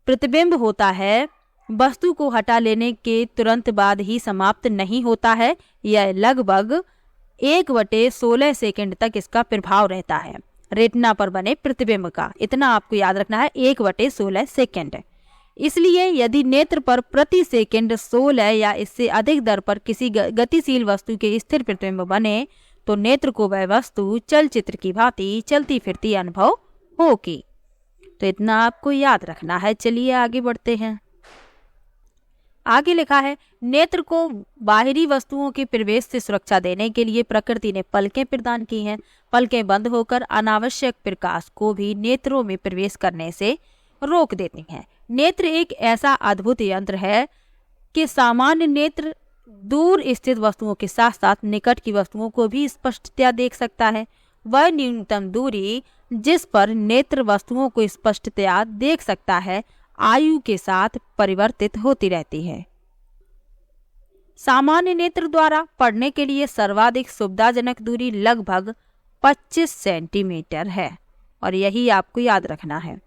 प्रतिबिंब होता है वस्तु को हटा लेने के तुरंत बाद ही समाप्त नहीं होता है। यह लगभग 1/16 सेकंड तक इसका प्रभाव रहता है रेटिना पर बने प्रतिबिंब का। इतना आपको याद रखना है, 1/16 सेकंड। इसलिए यदि नेत्र पर प्रति सेकंड 16 या इससे अधिक दर पर किसी गतिशील वस्तु के स्थिर प्रतिबिंब बने तो नेत्र को वह वस्तु चलचित्र की भांति चलती फिरती अनुभव होगी। तो इतना आपको याद रखना है। चलिए आगे बढ़ते हैं। आगे लिखा है, नेत्र को बाहरी वस्तुओं के प्रवेश से सुरक्षा देने के लिए प्रकृति ने पलकें प्रदान की हैं। पलकें बंद होकर अनावश्यक प्रकाश को भी नेत्रों में प्रवेश करने से रोक देती हैं। नेत्र एक ऐसा अद्भुत यंत्र है कि सामान्य नेत्र दूर स्थित वस्तुओं के साथ साथ निकट की वस्तुओं को भी स्पष्टतया देख सकता है। वह न्यूनतम दूरी जिस पर नेत्र वस्तुओं को स्पष्टतया देख सकता है आयु के साथ परिवर्तित होती रहती है। सामान्य नेत्र द्वारा पढ़ने के लिए सर्वाधिक सुविधाजनक दूरी लगभग 25 सेंटीमीटर है। और यही आपको याद रखना है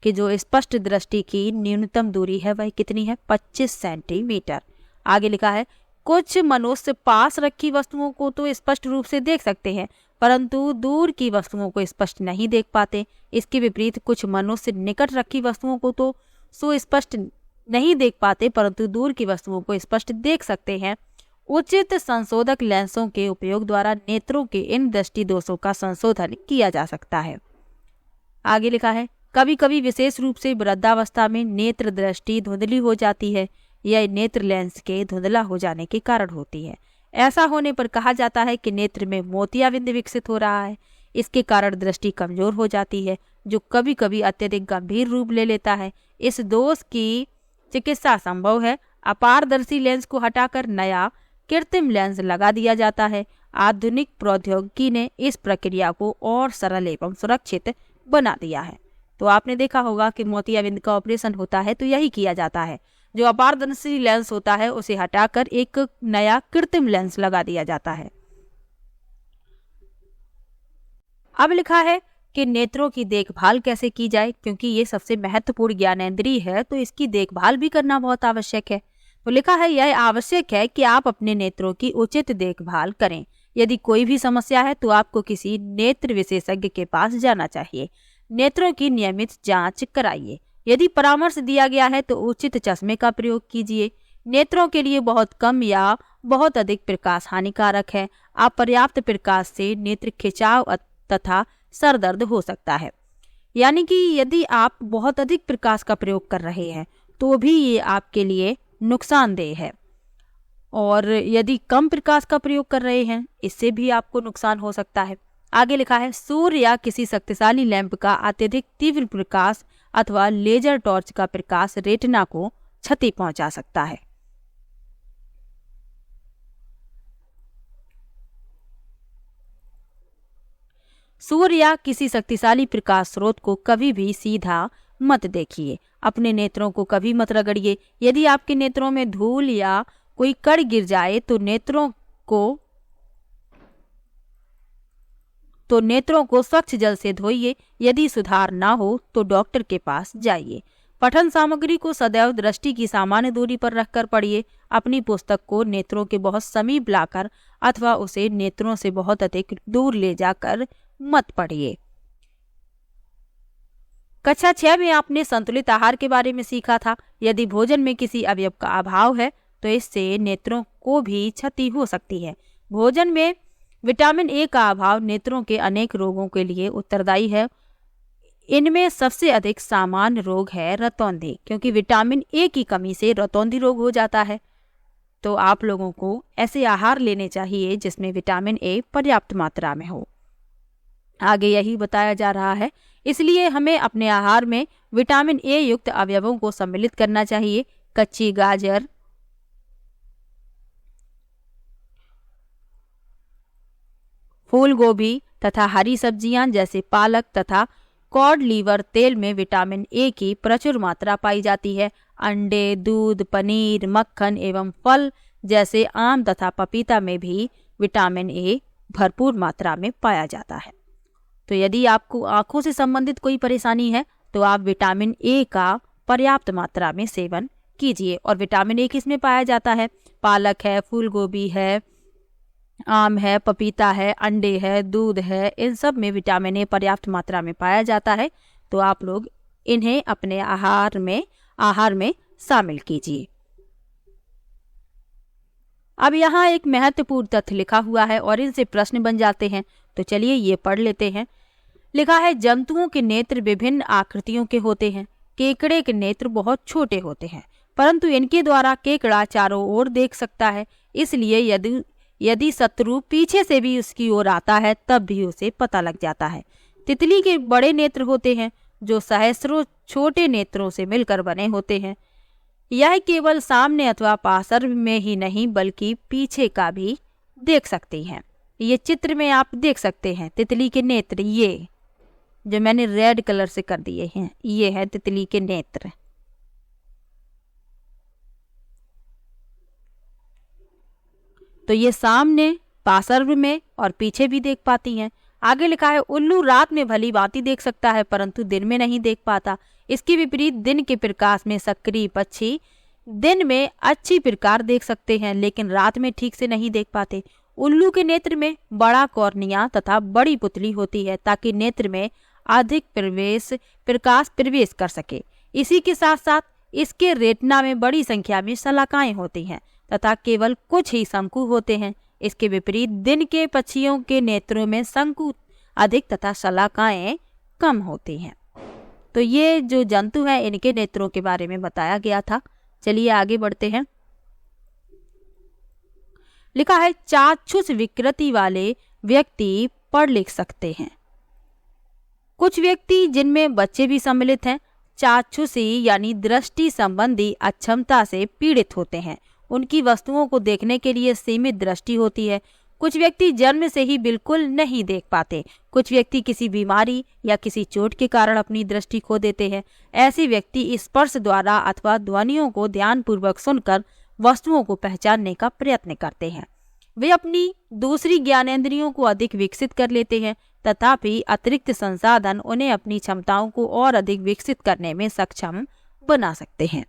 कि जो स्पष्ट दृष्टि की न्यूनतम दूरी है वह कितनी है? 25 सेंटीमीटर। आगे लिखा है, कुछ मनुष्य पास रखी वस्तुओं को तो स्पष्ट रूप से देख सकते हैं परंतु दूर की वस्तुओं को स्पष्ट नहीं देख पाते। इसके विपरीत कुछ मनुष्य निकट रखी वस्तुओं को तो सुस्पष्ट नहीं देख पाते परंतु दूर की वस्तुओं को स्पष्ट देख सकते हैं। उचित संशोधक लेंसों के उपयोग द्वारा नेत्रों के इन दृष्टि दोषों का संशोधन किया जा सकता है। आगे लिखा है, कभी कभी विशेष रूप से वृद्धावस्था में नेत्र दृष्टि धुंधली हो जाती है। यह नेत्र लेंस के धुंधला हो जाने के कारण होती है। ऐसा होने पर कहा जाता है कि नेत्र में मोतियाबिंद विकसित हो रहा है। इसके कारण दृष्टि कमजोर हो जाती है जो कभी कभी अत्यधिक गंभीर रूप ले लेता है। इस दोष की चिकित्सा संभव है। अपारदर्शी लेंस को हटाकर नया कृत्रिम लेंस लगा दिया जाता है। आधुनिक प्रौद्योगिकी ने इस प्रक्रिया को और सरल एवं सुरक्षित बना दिया है। तो आपने देखा होगा कि मोतियाबिंद का ऑपरेशन होता है तो यही किया जाता है। जो अपारदर्शी लेंस होता है उसे हटाकर एक नया कृत्रिम लेंस लगा दिया जाता है। अब लिखा है कि नेत्रों की देखभाल कैसे की जाए, क्योंकि ये सबसे महत्वपूर्ण ज्ञानेंद्रिय है तो इसकी देखभाल भी करना बहुत आवश्यक है। तो लिखा है, यह आवश्यक है कि आप अपने नेत्रों की उचित देखभाल करें। यदि कोई भी समस्या है तो आपको किसी नेत्र विशेषज्ञ के पास जाना चाहिए। नेत्रों की नियमित जांच कराइए। यदि परामर्श दिया गया है तो उचित चश्मे का प्रयोग कीजिए। नेत्रों के लिए बहुत कम या बहुत अधिक प्रकाश हानिकारक है। अपर्याप्त प्रकाश से नेत्र खिंचाव तथा सर दर्द हो सकता है। यानी कि यदि आप बहुत अधिक प्रकाश का प्रयोग कर रहे हैं तो भी ये आपके लिए नुकसानदेह है, और यदि कम प्रकाश का प्रयोग कर रहे हैं इससे भी आपको नुकसान हो सकता है। आगे लिखा है, सूर्य या किसी शक्तिशाली लैंप का अत्यधिक तीव्र प्रकाश अथवा लेजर टॉर्च का प्रकाश रेटिना को क्षति पहुंचा सकता है। सूर्य या किसी शक्तिशाली प्रकाश स्रोत को कभी भी सीधा मत देखिए। अपने नेत्रों को कभी मत रगड़िए। यदि आपके नेत्रों में धूल या कोई कण गिर जाए तो नेत्रों को स्वच्छ जल से धोइए। यदि सुधार ना हो तो डॉक्टर के पास जाइए। पठन सामग्री को सदैव दृष्टि की सामान्य दूरी पर रखकर पढ़िए। अपनी पुस्तक को नेत्रों के बहुत समीप लाकर अथवा उसे नेत्रों से बहुत अधिक दूर ले जाकर मत पढ़िए। कक्षा 6 में आपने संतुलित आहार के बारे में सीखा था। यदि भोजन में किसी अवयव का अभाव है तो इससे नेत्रों को भी क्षति हो सकती है। भोजन में विटामिन ए का अभाव नेत्रों के अनेक रोगों के लिए उत्तरदायी है। इनमें सबसे अधिक सामान्य रोग है रतौंधी, क्योंकि विटामिन ए की कमी से रतौंधी रोग हो जाता है। तो आप लोगों को ऐसे आहार लेने चाहिए जिसमें विटामिन ए पर्याप्त मात्रा में हो। आगे यही बताया जा रहा है, इसलिए हमें अपने आहार में विटामिन ए युक्त अवयवों को सम्मिलित करना चाहिए। कच्ची गाजर, फूल गोभी तथा हरी सब्जियां जैसे पालक तथा कॉड लीवर तेल में विटामिन ए की प्रचुर मात्रा पाई जाती है। अंडे, दूध, पनीर, मक्खन एवं फल जैसे आम तथा पपीता में भी विटामिन ए भरपूर मात्रा में पाया जाता है। तो यदि आपको आंखों से संबंधित कोई परेशानी है तो आप विटामिन ए का पर्याप्त मात्रा में सेवन कीजिए। और विटामिन ए किसमें पाया जाता है? पालक है, फूल गोभी है, आम है, पपीता है, अंडे है, दूध है, इन सब में विटामिन ए पर्याप्त मात्रा में पाया जाता है। तो आप लोग इन्हें अपने आहार में शामिल कीजिए। अब यहाँ एक महत्वपूर्ण तथ्य लिखा हुआ है और इनसे प्रश्न बन जाते हैं, तो चलिए ये पढ़ लेते हैं। लिखा है, जंतुओं के नेत्र विभिन्न आकृतियों के होते हैं। केकड़े के नेत्र बहुत छोटे होते हैं, परंतु इनके द्वारा केकड़ा चारों ओर देख सकता है। इसलिए यदि शत्रु पीछे से भी उसकी ओर आता है तब भी उसे पता लग जाता है। तितली के बड़े नेत्र होते हैं जो सहस्रों छोटे नेत्रों से मिलकर बने होते हैं। यह केवल सामने अथवा पार्श्व में ही नहीं बल्कि पीछे का भी देख सकती हैं। ये चित्र में आप देख सकते हैं तितली के नेत्र, ये जो मैंने रेड कलर से कर दिए हैं, ये है तितली के नेत्र। तो ये सामने, पार्श्व में और पीछे भी देख पाती हैं। आगे लिखा है, उल्लू रात में भली भांति देख सकता है परंतु दिन में नहीं देख पाता। इसके विपरीत दिन के प्रकाश में सक्रिय पक्षी दिन में अच्छी प्रकार देख सकते हैं लेकिन रात में ठीक से नहीं देख पाते। उल्लू के नेत्र में बड़ा कॉर्निया तथा बड़ी पुतली होती है ताकि नेत्र में अधिक प्रकाश प्रवेश कर सके। इसी के साथ साथ इसके रेटिना में बड़ी संख्या में शलाकाएं होती हैं तथा केवल कुछ ही शंकु होते हैं। इसके विपरीत दिन के पक्षियों के नेत्रों में शंकु अधिक तथा शलाकाएं कम होती हैं। तो ये जो जंतु हैं इनके नेत्रों के बारे में बताया गया था। चलिए आगे बढ़ते हैं। लिखा है, चाक्षुष विकृति वाले व्यक्ति पढ़ लिख सकते हैं। कुछ व्यक्ति जिनमें बच्चे भी सम्मिलित हैं चाक्षुषी यानी दृष्टि संबंधी अक्षमता से पीड़ित होते हैं। उनकी वस्तुओं को देखने के लिए सीमित दृष्टि होती है। कुछ व्यक्ति जन्म से ही बिल्कुल नहीं देख पाते। कुछ व्यक्ति किसी बीमारी या किसी चोट के कारण अपनी दृष्टि खो देते हैं। ऐसे व्यक्ति स्पर्श द्वारा अथवा ध्वनियों को ध्यानपूर्वक सुनकर वस्तुओं को पहचानने का प्रयत्न करते हैं। वे अपनी दूसरी ज्ञानेंद्रियों को अधिक विकसित कर लेते हैं, तथापि अतिरिक्त संसाधन उन्हें अपनी क्षमताओं को और अधिक विकसित करने में सक्षम बना सकते हैं।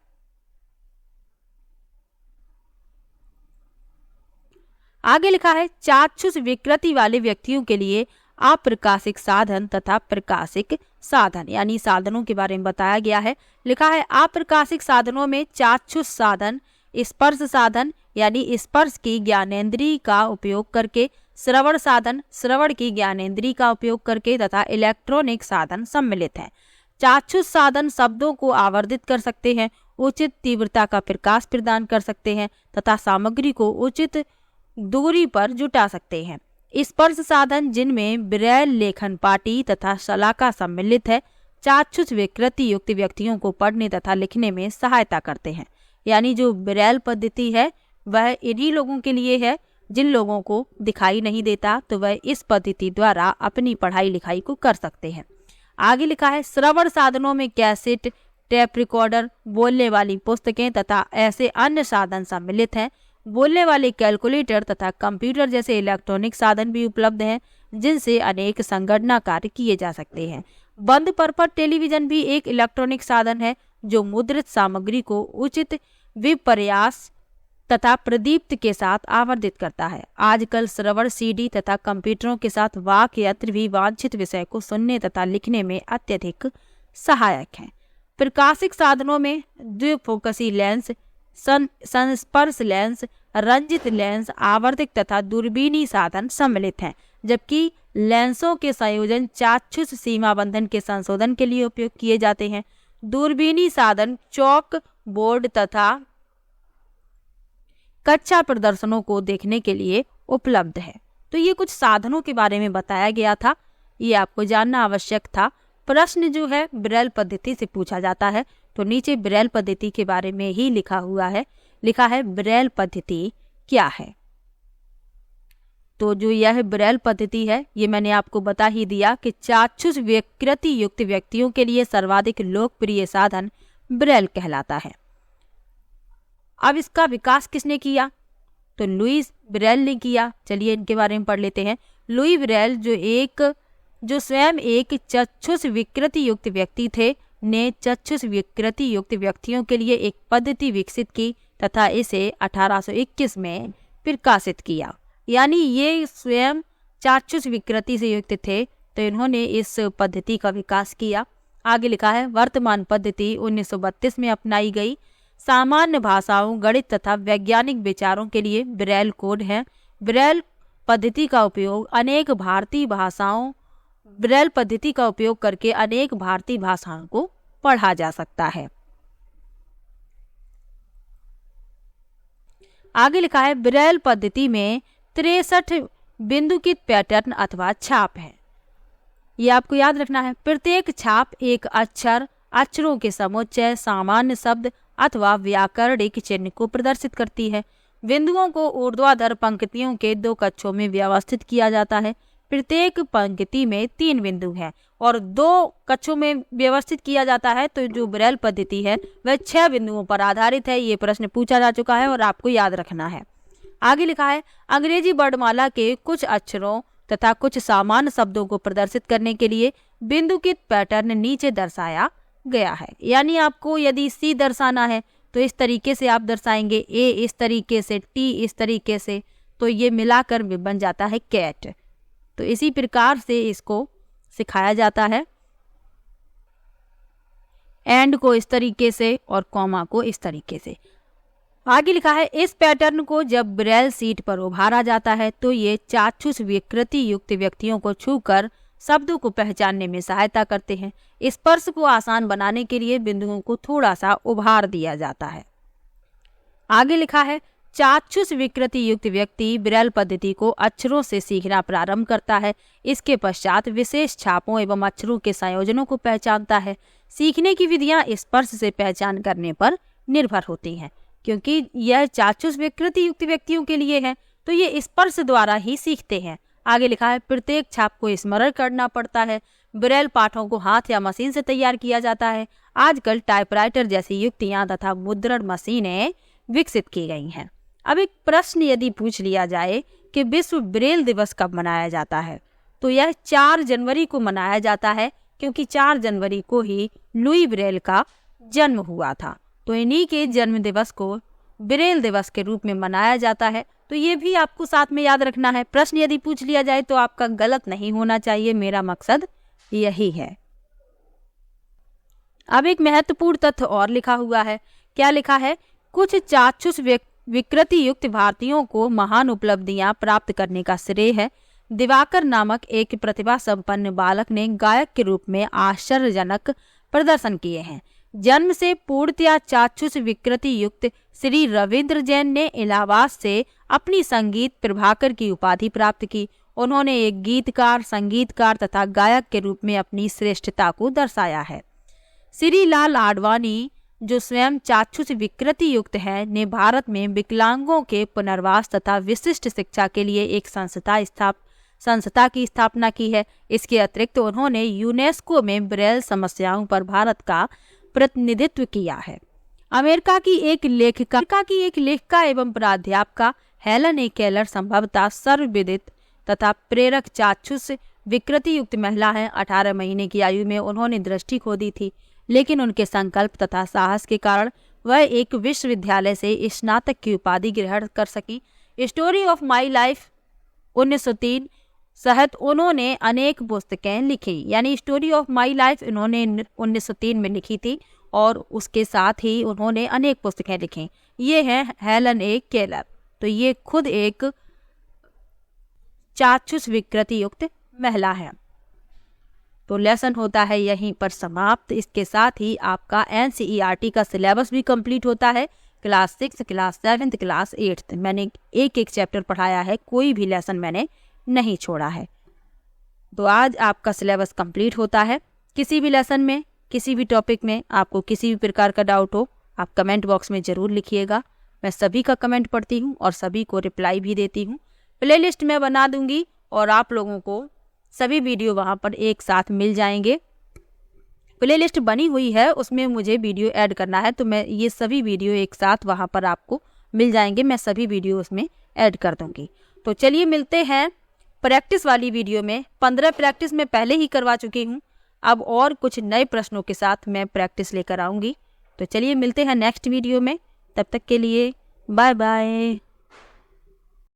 आगे लिखा है, चाक्षुष विकृति वाले व्यक्तियों के लिए अप्रकाशिक साधन तथा प्रकाशिक साधन यानी साधनों के बारे में बताया गया है। लिखा है, अप्रकाशिक साधनों में चाक्षुष साधन, स्पर्श साधन यानी स्पर्श की ज्ञानेंद्रिय का उपयोग करके, श्रवण साधन श्रवण की ज्ञानेंद्रिय का उपयोग करके तथा इलेक्ट्रॉनिक साधन सम्मिलित हैं। चाक्षुष साधन शब्दों को आवर्धित कर सकते हैं, उचित तीव्रता का प्रकाश प्रदान कर सकते हैं तथा सामग्री को उचित दूरी पर जुटा सकते हैं। स्पर्श साधन जिनमें ब्रेल लेखन पाटी तथा शलाका सम्मिलित है, चाक्षुष विकृति युक्त व्यक्तियों को पढ़ने तथा लिखने में सहायता करते हैं। यानी जो ब्रेल पद्धति है वह इन्हीं लोगों के लिए है जिन लोगों को दिखाई नहीं देता, तो वह इस पद्धति द्वारा अपनी पढ़ाई लिखाई को कर सकते हैं। आगे लिखा है, श्रवण साधनों में कैसेट, टेप रिकॉर्डर, बोलने वाली पुस्तकें तथा ऐसे अन्य साधन सम्मिलित हैं। बोलने वाले कैलकुलेटर तथा कंप्यूटर जैसे इलेक्ट्रॉनिक साधन भी उपलब्ध हैं जिनसे अनेक संगणना कार्य किए जा सकते हैं। बंद परपट टेलीविजन भी एक इलेक्ट्रॉनिक साधन है जो मुद्रित सामग्री को उचित विपर्यास तथा प्रदीप्त के साथ आवर्धित करता है। आजकल श्रवण सीडी तथा कंप्यूटरों के साथ वाक्य यंत्र भी वांछित विषय को सुनने तथा लिखने में अत्यधिक सहायक हैं। प्रकाशिक साधनों में द्विफोकसी लेंस, संस्पर्श लेंस, रंजित लेंस, आवर्धक तथा दूरबीनी साधन सम्मिलित हैं, जबकि लेंसों के संयोजन चाक्षुष सीमा बंधन के संशोधन के लिए उपयोग किए जाते हैं। दूरबीनी साधन चौक बोर्ड तथा कक्षा प्रदर्शनों को देखने के लिए उपलब्ध है। तो ये कुछ साधनों के बारे में बताया गया था, ये आपको जानना आवश्यक था। प्रश्न जो है ब्रेल पद्धति से पूछा जाता है, तो नीचे ब्रेल पद्धति के बारे में ही लिखा हुआ है, लिखा है ब्रेल पद्धति क्या है। तो जो यह ब्रेल पद्धति है ये मैंने आपको बता ही दिया कि चाक्षुष विकृति युक्त व्यक्तियों के लिए सर्वाधिक लोकप्रिय साधन ब्रेल कहलाता है। अब इसका विकास किसने किया? तो लुईस ब्रेल ने किया। चलिए इनके बारे में पढ़ लेते हैं। लुई ब्रेल जो स्वयं एक चक्षुष विकृति युक्त व्यक्ति थे, ने चक्षुष विकृति युक्त व्यक्तियों के लिए एक पद्धति विकसित की तथा इसे 1821 में प्रकाशित किया। यानी ये स्वयं चाक्षुष विकृति से युक्त थे, तो इन्होंने इस पद्धति का विकास किया। आगे लिखा है वर्तमान पद्धति 1932 में अपनाई गई। सामान्य भाषाओं, गणित तथा वैज्ञानिक विचारों के लिए ब्रेल कोड है। ब्रेल पद्धति का उपयोग करके अनेक भारतीय भाषाओं को पढ़ा जा सकता है। आगे लिखा है ब्रेल पद्धति में 63 बिंदुकित पैटर्न अथवा छाप है। ये आपको याद रखना है। प्रत्येक छाप एक अक्षर, अक्षरों के समुच्चय, सामान्य शब्द अथवा व्याकरणिक चिन्ह को प्रदर्शित करती है। बिंदुओं को ऊर्ध्वाधर पंक्तियों के 2 कक्षों में व्यवस्थित किया जाता है। प्रत्येक पंक्ति में 3 बिंदु हैं और 2 कक्षों में व्यवस्थित किया जाता है। तो जो ब्रेल पद्धति है वह 6 बिंदुओं पर आधारित है। ये प्रश्न पूछा जा चुका है और आपको याद रखना है। आगे लिखा है अंग्रेजी वर्णमाला के कुछ अक्षरों तथा कुछ सामान्य शब्दों को प्रदर्शित करने के लिए बिंदुकित पैटर्न नीचे दर्शाया गया है। यानी आपको यदि सी दर्शाना है तो इस तरीके से आप दर्शाएंगे, ए इस तरीके से, टी इस तरीके से, तो ये मिलाकर बन जाता है कैट। तो इसी प्रकार से इसको सिखाया जाता है। एंड को इस तरीके से और कॉमा को इस तरीके से। आगे लिखा है इस पैटर्न को जब ब्रेल शीट पर उभारा जाता है तो ये चाक्षुष विकृति युक्त व्यक्तियों को छूकर शब्दों को पहचानने में सहायता करते हैं। स्पर्श को आसान बनाने के लिए बिंदुओं को थोड़ा सा उभार दिया जाता है। आगे लिखा है चाक्षुष विकृति युक्त व्यक्ति ब्रेल पद्धति को अक्षरों से सीखना प्रारंभ करता है। इसके पश्चात विशेष छापों एवं अक्षरों के संयोजनों को पहचानता है। सीखने की विधियां स्पर्श से पहचान करने पर निर्भर होती हैं। क्योंकि यह चाक्षुष विकृति युक्त व्यक्तियों के लिए है तो ये स्पर्श द्वारा ही सीखते हैं। आगे लिखा है प्रत्येक छाप को स्मरण करना पड़ता है। ब्रेल पाठों को हाथ या मशीन से तैयार किया जाता है। आजकल टाइपराइटर जैसी युक्तियां तथा मुद्रण मशीनें विकसित की गई हैं। अब एक प्रश्न यदि पूछ लिया जाए कि विश्व ब्रेल दिवस कब मनाया जाता है, तो यह 4 जनवरी को मनाया जाता है, क्योंकि 4 जनवरी को ही लुई ब्रेल का जन्म हुआ था। तो इन्हीं के जन्म दिवस को ब्रेल दिवस के रूप में मनाया जाता है। तो ये भी आपको साथ में याद रखना है। प्रश्न यदि पूछ लिया जाए तो आपका गलत नहीं होना चाहिए, मेरा मकसद यही है। अब एक महत्वपूर्ण तथ्य और लिखा हुआ है। क्या लिखा है? कुछ चाक्षुष विकृति युक्त भारतीयों को महान उपलब्धियां प्राप्त करने का श्रेय है। दिवाकर नामक एक प्रतिभा संपन्न बालक ने गायक के रूप में आश्चर्यजनक प्रदर्शन किए हैं। जन्म से पूर्णतया चाक्षुष विकृति युक्त श्री रविंद्र जैन ने इलाहाबाद से अपनी संगीत प्रभाकर की उपाधि प्राप्त की। उन्होंने एक गीतकार, संगीतकार तथा गायक के रूप में अपनी श्रेष्ठता को दर्शाया है। श्री लाल आडवाणी, जो स्वयं चाक्षुष विकृति युक्त है, ने भारत में विकलांगों के पुनर्वास तथा विशिष्ट शिक्षा के लिए एक संस्था की स्थापना की है। इसके अतिरिक्त उन्होंने यूनेस्को में ब्रेल समस्याओं पर भारत का प्रतिनिधित्व किया है। अमेरिका की एक लेखिका एवं प्राध्यापका हेलन ए केलर संभवतः सर्वविदित तथा प्रेरक चाक्षुष विकृति युक्त महिला है। 18 महीने की आयु में उन्होंने दृष्टि खो दी थी। लेकिन उनके संकल्प तथा साहस के कारण वह एक विश्वविद्यालय से स्नातक की उपाधि ग्रहण कर सकी। स्टोरी ऑफ माई लाइफ 1903 सहित उन्होंने अनेक पुस्तकें लिखी, यानी स्टोरी ऑफ माई लाइफ इन्होंने 1903 में लिखी थी और उसके साथ ही उन्होंने अनेक पुस्तकें लिखी। ये हैं हेलन ए केलर। तो ये खुद एक चाक्षुष विकृति युक्त महिला है। तो लेसन होता है यहीं पर समाप्त। इसके साथ ही आपका NCERT का सिलेबस भी कंप्लीट होता है। क्लास 6, क्लास 7, क्लास 8 मैंने एक एक चैप्टर पढ़ाया है, कोई भी लेसन मैंने नहीं छोड़ा है। तो आज आपका सिलेबस कंप्लीट होता है। किसी भी लेसन में, किसी भी टॉपिक में आपको किसी भी प्रकार का डाउट हो, आप कमेंट बॉक्स में ज़रूर लिखिएगा। मैं सभी का कमेंट पढ़ती हूँ और सभी को रिप्लाई भी देती हूँ। प्लेलिस्ट मैं बना दूंगी और आप लोगों को सभी वीडियो वहाँ पर एक साथ मिल जाएंगे। प्लेलिस्ट बनी हुई है, उसमें मुझे वीडियो ऐड करना है, तो मैं ये सभी वीडियो एक साथ वहाँ पर आपको मिल जाएंगे। मैं सभी वीडियो उसमें ऐड कर दूँगी। तो चलिए मिलते हैं प्रैक्टिस वाली वीडियो में। 15 प्रैक्टिस मैं पहले ही करवा चुकी हूँ, अब और कुछ नए प्रश्नों के साथ मैं प्रैक्टिस लेकर आऊँगी। तो चलिए मिलते हैं नेक्स्ट वीडियो में। तब तक के लिए बाय बाय।